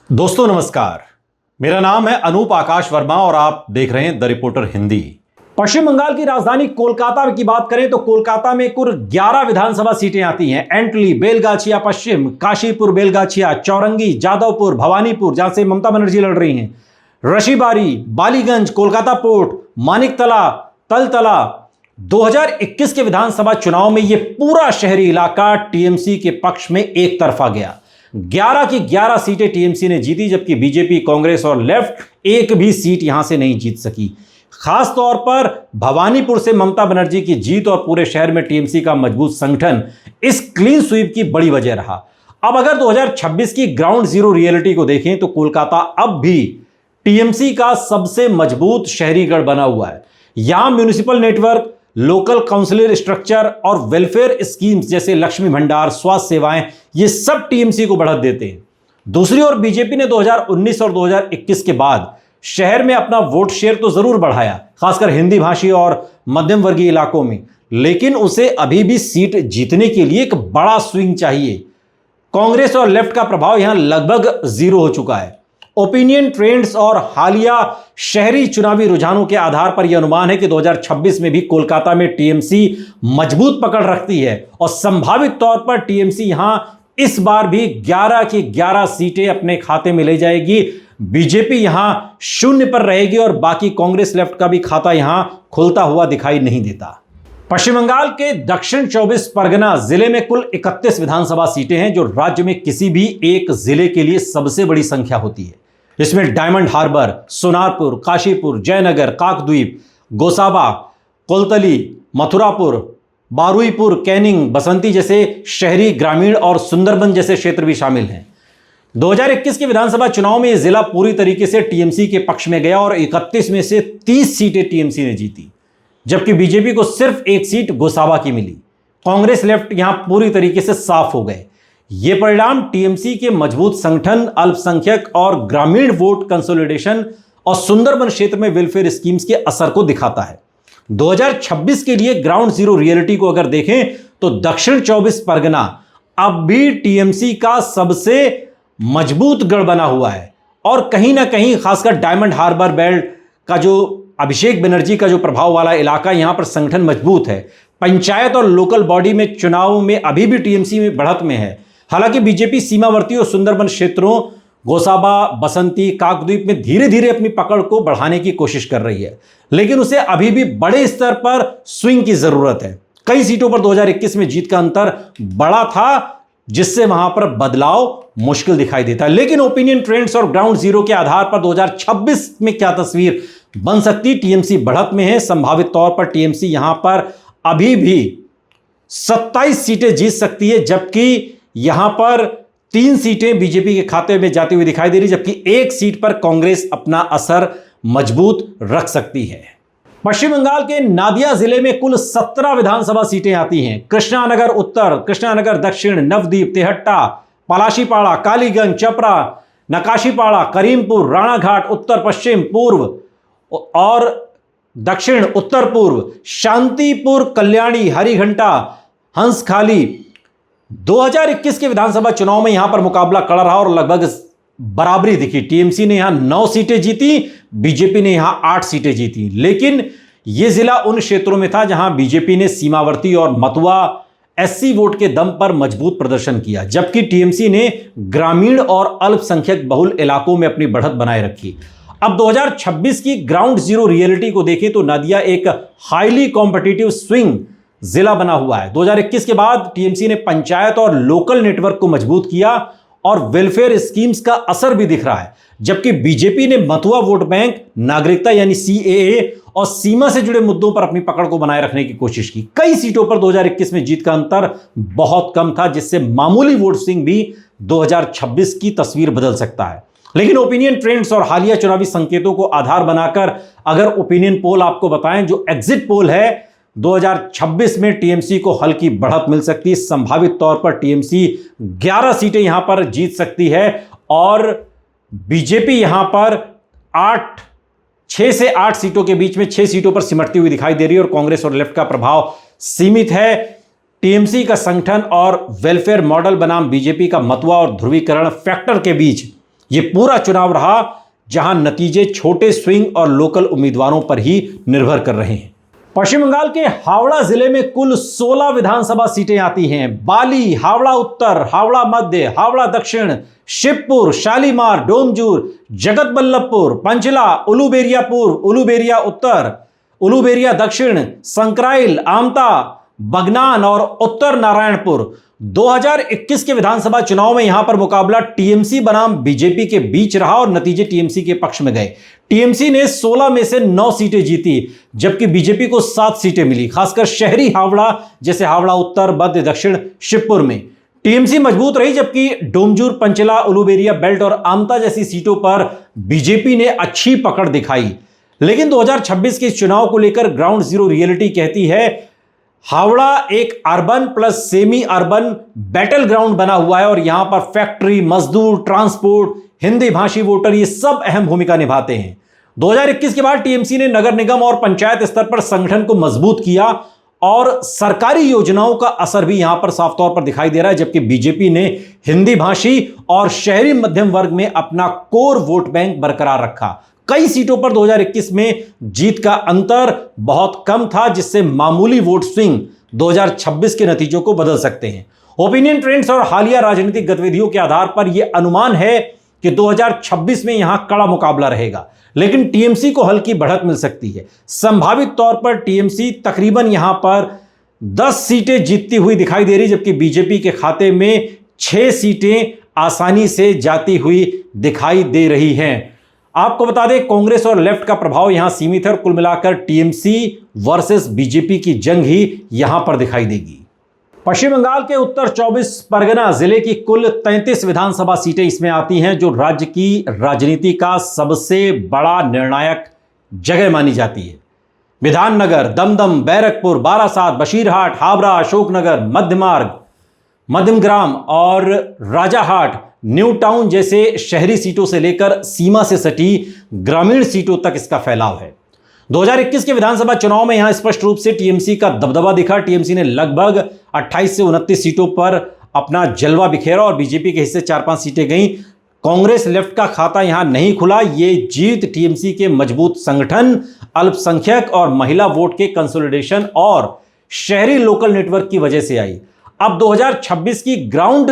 दोस्तों नमस्कार, मेरा नाम है अनूप आकाश वर्मा और आप देख रहे हैं द रिपोर्टर हिंदी। पश्चिम बंगाल की राजधानी कोलकाता की बात करें तो कोलकाता में कुल 11 विधानसभा सीटें आती हैं। एंटली, बेलगाछिया पश्चिम, काशीपुर बेलगाछिया, चौरंगी, जादवपुर, भवानीपुर जहां से ममता बनर्जी लड़ रही हैं, रशीबारी, बालीगंज, कोलकाता पोर्ट, मानिकतला, तलतला। 2021 के विधानसभा चुनाव में यह पूरा शहरी इलाका टीएमसी के पक्ष में एक तरफा गया। 11 की 11 सीटें टीएमसी ने जीती, जबकि बीजेपी, कांग्रेस और लेफ्ट एक भी सीट यहां से नहीं जीत सकी। खास तौर पर भवानीपुर से ममता बनर्जी की जीत और पूरे शहर में टीएमसी का मजबूत संगठन इस क्लीन स्वीप की बड़ी वजह रहा। अब अगर 2026 की ग्राउंड जीरो रियलिटी को देखें तो कोलकाता अब भी टीएमसी का सबसे मजबूत शहरी गढ़ बना हुआ है। यहां municipal network, local councillor structure और वेलफेयर स्कीम्स जैसे लक्ष्मी भंडार, स्वास्थ्य सेवाएं, ये सब टीएमसी को बढ़त देते हैं। दूसरी ओर बीजेपी ने 2019 और 2021 के बाद शहर में अपना वोट शेयर तो जरूर बढ़ाया, खासकर हिंदी भाषी और मध्यम वर्गीय इलाकों में, लेकिन उसे अभी भी सीट जीतने के लिए एक बड़ा स्विंग चाहिए। कांग्रेस और लेफ्ट का प्रभाव यहां लगभग जीरो हो चुका है। ओपिनियन ट्रेंड्स और हालिया शहरी चुनावी रुझानों के आधार पर यह अनुमान है कि 2026 में भी कोलकाता में टीएमसी मजबूत पकड़ रखती है और संभावित तौर पर टीएमसी यहां इस बार भी 11 की 11 सीटें अपने खाते में ले जाएगी। बीजेपी यहां शून्य पर रहेगी और बाकी कांग्रेस लेफ्ट का भी खाता यहां खुलता हुआ दिखाई नहीं देता। पश्चिम बंगाल के दक्षिण 24 परगना जिले में कुल 31 विधानसभा सीटें हैं, जो राज्य में किसी भी एक जिले के लिए सबसे बड़ी संख्या होती है। इसमें Diamond Harbour, Sonarpur, Kashipur, Jaynagar, Kakdwip, Gosaba, Kultali, Mathurapur, Baruipur, Canning, Basanti जैसे शहरी, ग्रामीण और सुंदरबन जैसे क्षेत्र भी शामिल हैं। 2021 के विधानसभा चुनाव में यह जिला पूरी तरीके से टीएमसी के पक्ष में गया और 31 में से 30 सीटें टीएमसी ने जीती, जबकि बीजेपी को सिर्फ एक सीट गोसाबा की मिली। कांग्रेस लेफ्ट यहां पूरी तरीके से साफ हो गए। ये परिणाम टीएमसी के मजबूत संगठन, अल्पसंख्यक और ग्रामीण वोट कंसोलिडेशन और सुंदरबन क्षेत्र में वेलफेयर स्कीम्स के असर को दिखाता है। 2026 के लिए ग्राउंड जीरो रियलिटी को अगर देखें तो दक्षिण 24 परगना अब भी टीएमसी का सबसे मजबूत गढ़ बना हुआ है और कहीं ना कहीं खासकर डायमंड हार्बर बेल्ट का जो अभिषेक बनर्जी का जो प्रभाव वाला इलाका, यहां पर संगठन मजबूत है। पंचायत और लोकल बॉडी में चुनाव में अभी भी टीएमसी में बढ़त में है। हालांकि बीजेपी सीमावर्ती और सुंदरबन क्षेत्रों गोसाबा, बसंती, काकद्वीप में धीरे धीरे अपनी पकड़ को बढ़ाने की कोशिश कर रही है, लेकिन उसे अभी भी बड़े स्तर पर स्विंग की जरूरत है। कई सीटों पर 2021 में जीत का अंतर बड़ा था, जिससे वहां पर बदलाव मुश्किल दिखाई देता है। लेकिन ओपिनियन ट्रेंड्स और ग्राउंड जीरो के आधार पर 2026 में क्या तस्वीर बन सकती? टीएमसी बढ़त में है। संभावित तौर पर टीएमसी यहां पर अभी भी 27 सीटें जीत सकती है, जबकि यहां पर 3 सीटें बीजेपी के खाते में जाती हुई दिखाई दे रही, जबकि एक सीट पर कांग्रेस अपना असर मजबूत रख सकती है। पश्चिम बंगाल के नादिया जिले में कुल 17 विधानसभा सीटें आती हैं। कृष्णानगर उत्तर, कृष्णानगर दक्षिण, नवद्वीप, तेहट्टा, पलाशीपाड़ा, कालीगंज, चपरा, नकाशीपाड़ा, करीमपुर, राणाघाट, उत्तर पश्चिम, पूर्व और दक्षिण उत्तर पूर्व, शांतिपुर, कल्याणी, हरिघंटा, हंसखाली। 2021 के विधानसभा चुनाव में यहां पर मुकाबला कड़ा रहा और लगभग बराबरी दिखी। टीएमसी ने यहां 9 सीटें जीती, बीजेपी ने यहां 8 सीटें जीती। लेकिन यह जिला उन क्षेत्रों में था जहां बीजेपी ने सीमावर्ती और मतुआ एससी वोट के दम पर मजबूत प्रदर्शन किया, जबकि टीएमसी ने ग्रामीण और अल्पसंख्यक बहुल इलाकों में अपनी बढ़त बनाए रखी। अब 2026 की ग्राउंड जीरो रियलिटी को देखें तो नादिया एक हाईली कॉम्पिटिटिव स्विंग जिला बना हुआ है। 2021 के बाद टीएमसी ने पंचायत और लोकल नेटवर्क को मजबूत किया और वेलफेयर स्कीम्स का असर भी दिख रहा है, जबकि बीजेपी ने मथुआ वोट बैंक, नागरिकता यानी सीएए और सीमा से जुड़े मुद्दों पर अपनी पकड़ को बनाए रखने की कोशिश की। कई सीटों पर 2021 में जीत का अंतर बहुत कम था, जिससे मामूली वोट स्विंग भी 2026 की तस्वीर बदल सकता है। लेकिन ओपिनियन ट्रेंड्स और हालिया चुनावी संकेतों को आधार बनाकर अगर ओपिनियन पोल आपको बताएं, जो एग्जिट पोल है, 2026 में टीएमसी को हल्की बढ़त मिल सकती है। संभावित तौर पर टीएमसी 11 सीटें यहां पर जीत सकती है और बीजेपी यहां पर 6 से 8 सीटों के बीच में 6 सीटों पर सिमटती हुई दिखाई दे रही है और कांग्रेस और लेफ्ट का प्रभाव सीमित है। टीएमसी का संगठन और वेलफेयर मॉडल बनाम बीजेपी का मतुआ और ध्रुवीकरण फैक्टर के बीच ये पूरा चुनाव रहा जहां नतीजे छोटे स्विंग और लोकल उम्मीदवारों पर ही निर्भर कर रहे हैं। पश्चिम बंगाल के हावड़ा जिले में कुल 16 विधानसभा सीटें आती हैं। बाली, हावड़ा उत्तर, हावड़ा मध्य, हावड़ा दक्षिण, शिवपुर, शालीमार, डोमजूर, जगतबल्लभपुर, पंचला, उलूबेरिया पूर्व, उलूबेरिया उत्तर, उलूबेरिया दक्षिण, संक्राइल, आमता, बगनान और उत्तर नारायणपुर। 2021 के विधानसभा चुनाव में यहां पर मुकाबला टीएमसी बनाम बीजेपी के बीच रहा और नतीजे टीएमसी के पक्ष में गए। टीएमसी ने 16 में से 9 सीटें जीती, जबकि बीजेपी को 7 सीटें मिली। खासकर शहरी हावड़ा जैसे हावड़ा उत्तर, मध्य, दक्षिण, शिवपुर में टीएमसी मजबूत रही, जबकि डोमजूर, पंचला, उलूबेरिया बेल्ट और आमता जैसी सीटों पर बीजेपी ने अच्छी पकड़ दिखाई। लेकिन 2026 के चुनाव को लेकर ग्राउंड जीरो रियलिटी कहती है हावड़ा एक urban plus semi urban battle ground बना हुआ है और यहां पर फैक्ट्री, मजदूर, ट्रांसपोर्ट, हिंदी भाषी वोटर ये सब अहम भूमिका निभाते हैं। 2021 के बाद टीएमसी ने नगर निगम और पंचायत स्तर पर संगठन को मजबूत किया और सरकारी योजनाओं का असर भी यहां पर साफ तौर पर दिखाई दे रहा है, जबकि बीजेपी ने हिंदी भाषी और शहरी मध्यम वर्ग में अपना कोर वोट बैंक बरकरार रखा। कई सीटों पर 2021 में जीत का अंतर बहुत कम था, जिससे मामूली वोट स्विंग 2026 के नतीजों को बदल सकते हैं। ओपिनियन ट्रेंड्स और हालिया राजनीतिक गतिविधियों के आधार पर यह अनुमान है कि 2026 में यहां कड़ा मुकाबला रहेगा, लेकिन टीएमसी को हल्की बढ़त मिल सकती है। संभावित तौर पर टीएमसी तकरीबन यहां पर 10 सीटें जीतती हुई दिखाई दे रही, जबकि बीजेपी के खाते में 6 सीटें आसानी से जाती हुई दिखाई दे रही हैं। आपको बता दें कांग्रेस और लेफ्ट का प्रभाव यहां सीमित है और कुल मिलाकर टीएमसी वर्सेस बीजेपी की जंग ही यहां पर दिखाई देगी। पश्चिम बंगाल के उत्तर 24 परगना जिले की कुल 33 विधानसभा सीटें इसमें आती हैं, जो राज्य की राजनीति का सबसे बड़ा निर्णायक जगह मानी जाती है। विधाननगर, दमदम, बैरकपुर, बारासात, बशीरहाट, हावड़ा, अशोकनगर, मध्य मार्ग, मध्यमग्राम और राजाहाट, न्यू टाउन जैसे शहरी सीटों से लेकर सीमा से सटी ग्रामीण सीटों तक इसका फैलाव है। 2021 के विधानसभा चुनाव में यहां स्पष्ट रूप से टीएमसी का दबदबा दिखा। टीएमसी ने लगभग 28 से 29 सीटों पर अपना जलवा बिखेरा और बीजेपी के हिस्से 4-5 सीटें गईं। कांग्रेस लेफ्ट का खाता यहां नहीं खुला। यह जीत टीएमसी के मजबूत संगठन, अल्पसंख्यक और महिला वोट के कंसोलिडेशन और शहरी लोकल नेटवर्क की वजह से आई। अब 2026 की ग्राउंड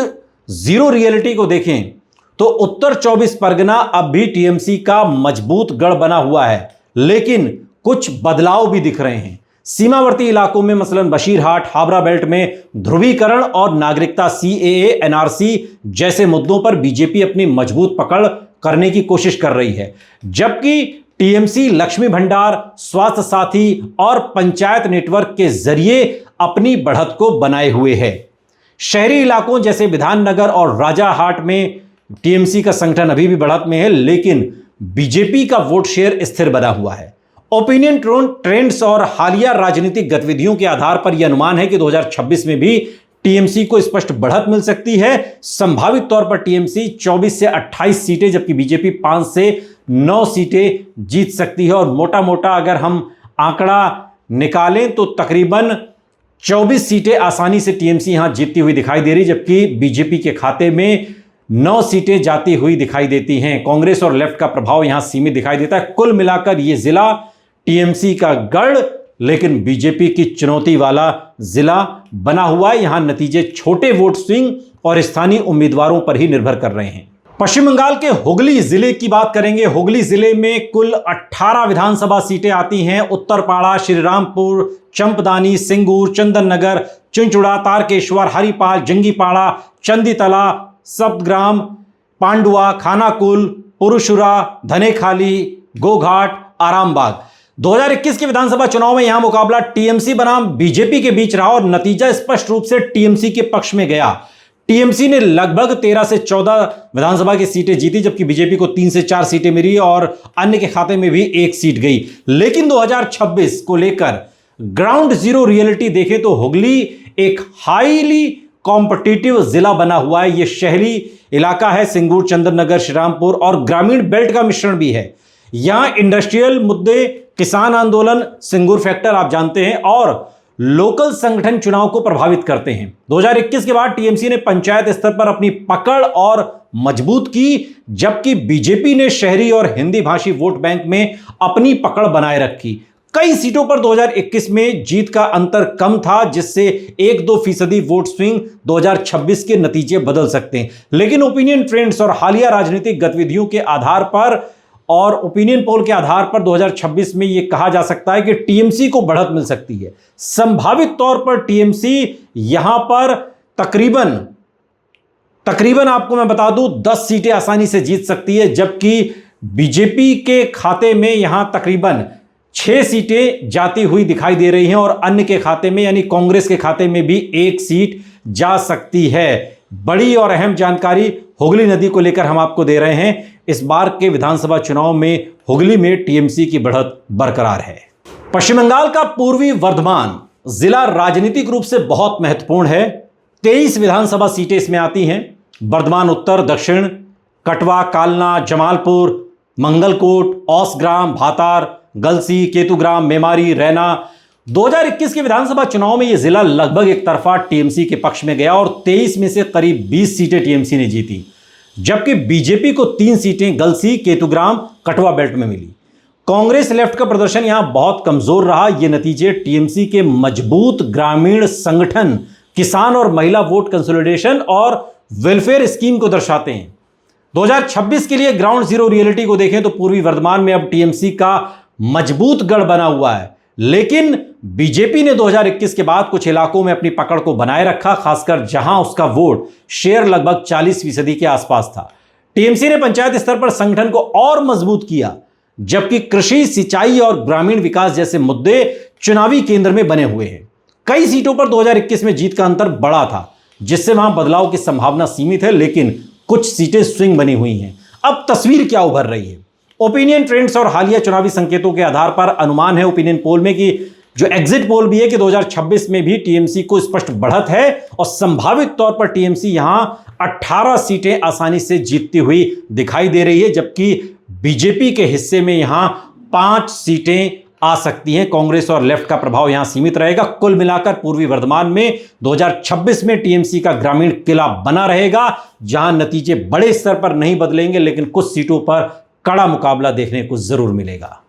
जीरो रियलिटी को देखें तो उत्तर 24 परगना अब भी टीएमसी का मजबूत गढ़ बना हुआ है, लेकिन कुछ बदलाव भी दिख रहे हैं। सीमावर्ती इलाकों में मसलन बशीरहाट, हावड़ा बेल्ट में ध्रुवीकरण और नागरिकता सीएए, एनआरसी जैसे मुद्दों पर बीजेपी अपनी मजबूत पकड़ करने की कोशिश कर रही है, जबकि टीएमसी लक्ष्मी भंडार, स्वास्थ्य साथी और पंचायत नेटवर्क के जरिए अपनी बढ़त को बनाए हुए है। शहरी इलाकों जैसे विधाननगर और राजाहाट में टीएमसी का संगठन अभी भी बढ़त में है, लेकिन बीजेपी का वोट शेयर स्थिर बना हुआ है। ओपिनियन ट्रेंड्स और हालिया राजनीतिक गतिविधियों के आधार पर यह अनुमान है कि 2026 में भी टीएमसी को स्पष्ट बढ़त मिल सकती है। संभावित तौर पर टीएमसी 24 से 28 सीटें, जबकि बीजेपी 5 से 9 सीटें जीत सकती है। और मोटा मोटा अगर हम आंकड़ा निकालें तो तकरीबन 24 सीटें आसानी से टीएमसी यहां जीतती हुई दिखाई दे रही, जबकि बीजेपी के खाते में 9 सीटें जाती हुई दिखाई देती हैं। कांग्रेस और लेफ्ट का प्रभाव यहां सीमित दिखाई देता है। कुल मिलाकर यह जिला टीएमसी का गढ़, लेकिन बीजेपी की चुनौती वाला जिला बना हुआ है। यहां नतीजे छोटे वोट स्विंग और स्थानीय उम्मीदवारों पर ही निर्भर कर रहे हैं। पश्चिम बंगाल के हुगली जिले की बात करेंगे। हुगली जिले में कुल 18 विधानसभा सीटें आती हैं। उत्तरपाड़ा, श्रीरामपुर, चंपदानी, सिंगूर, चंदन नगर, चुंचुड़ा, तारकेश्वर, हरिपाल, जंगीपाड़ा, चंदीतला, सप्तग्राम, पांडुआ, खानाकुल, पुरुषुरा, धनेखाली, गोघाट, आरामबाग। 2021 के विधानसभा चुनाव में यहां मुकाबला टीएमसी बनाम बीजेपी के बीच रहा और नतीजा स्पष्ट रूप से टीएमसी के पक्ष में गया। टीएमसी ने लगभग 13 से 14 विधानसभा की सीटें जीती, जबकि बीजेपी को 3 से 4 सीटें मिली और अन्य के खाते में भी 1 सीट गई। लेकिन 2026 को लेकर ग्राउंड जीरो रियलिटी देखें तो हुगली एक हाईली कॉम्पिटिटिव जिला बना हुआ है। यह शहरी इलाका है, सिंगूर, चंदन नगर, श्रीरामपुर और ग्रामीण बेल्ट का मिश्रण भी है। यहां इंडस्ट्रियल मुद्दे, किसान आंदोलन, सिंगूर फैक्टर आप जानते हैं, और लोकल संगठन चुनाव को प्रभावित करते हैं। 2021 के बाद टीएमसी ने पंचायत स्तर पर अपनी पकड़ और मजबूत की, जबकि बीजेपी ने शहरी और हिंदी भाषी वोट बैंक में अपनी पकड़ बनाए रखी। कई सीटों पर 2021 में जीत का अंतर कम था, जिससे 1-2% वोट स्विंग 2026 के नतीजे बदल सकते हैं। लेकिन ओपिनियन ट्रेंड्स और हालिया राजनीतिक गतिविधियों के आधार पर और ओपिनियन पोल के आधार पर 2026 में यह कहा जा सकता है कि टीएमसी को बढ़त मिल सकती है। संभावित तौर पर टीएमसी यहां पर तकरीबन आपको मैं बता दूं 10 सीटें आसानी से जीत सकती है, जबकि बीजेपी के खाते में यहां तकरीबन 6 सीटें जाती हुई दिखाई दे रही हैं और अन्य के खाते में यानी कांग्रेस के खाते में भी 1 सीट जा सकती है। बड़ी और अहम जानकारी हुगली नदी को लेकर हम आपको दे रहे हैं। इस बार के विधानसभा चुनाव में हुगली में टीएमसी की बढ़त बरकरार है। पश्चिम बंगाल का पूर्वी वर्धमान जिला राजनीतिक रूप से बहुत महत्वपूर्ण है। 23 विधानसभा सीटें इसमें आती हैं। बर्धमान उत्तर, दक्षिण, कटवा, कालना, जमालपुर, मंगलकोट, औसग्राम, भातार, गलसी, केतुग्राम, मेमारी, रैना। 2021 के विधानसभा चुनाव में यह जिला लगभग एक तरफा टीएमसी के पक्ष में गया और 23 में से करीब 20 सीटें टीएमसी ने जीती, जबकि बीजेपी को 3 सीटें गलसी, केतुग्राम, कटवा बेल्ट में मिली। कांग्रेस लेफ्ट का प्रदर्शन यहां बहुत कमजोर रहा। ये नतीजे टीएमसी के मजबूत ग्रामीण संगठन, किसान और महिला वोट कंसोलिडेशन और वेलफेयर स्कीम को दर्शाते हैं। 2026 के लिए ग्राउंड जीरो रियलिटी को देखें तो पूर्वी वर्धमान में अब टीएमसी का मजबूत गढ़ बना हुआ है, लेकिन बीजेपी ने 2021 के बाद कुछ इलाकों में अपनी पकड़ को बनाए रखा, खासकर जहां उसका वोट शेयर लगभग 40% के आसपास था। टीएमसी ने पंचायत स्तर पर संगठन को और मजबूत किया, जबकि कृषि, सिंचाई और ग्रामीण विकास जैसे मुद्दे चुनावी केंद्र में बने हुए हैं। कई सीटों पर 2021 में जीत का अंतर बड़ा था, जिससे वहां बदलाव की संभावना सीमित है, लेकिन कुछ सीटें स्विंग बनी हुई हैं। अब तस्वीर क्या उभर रही है? ओपिनियन ट्रेंड्स और हालिया चुनावी संकेतों के आधार पर अनुमान है ओपिनियन पोल में कि जो एग्जिट पोल भी है कि 2026 में भी टीएमसी को स्पष्ट बढ़त है और संभावित तौर पर टीएमसी यहां 18 सीटें आसानी से जीतती हुई दिखाई दे रही है, जबकि बीजेपी के हिस्से में यहां 5 सीटें आ सकती हैं। कांग्रेस और लेफ्ट का प्रभाव यहां सीमित रहेगा। कुल मिलाकर पूर्वी वर्धमान में 2026 में टीएमसी का ग्रामीण किला बना रहेगा, जहां नतीजे बड़े स्तर पर नहीं बदलेंगे, लेकिन कुछ सीटों पर कड़ा मुकाबला देखने को जरूर मिलेगा।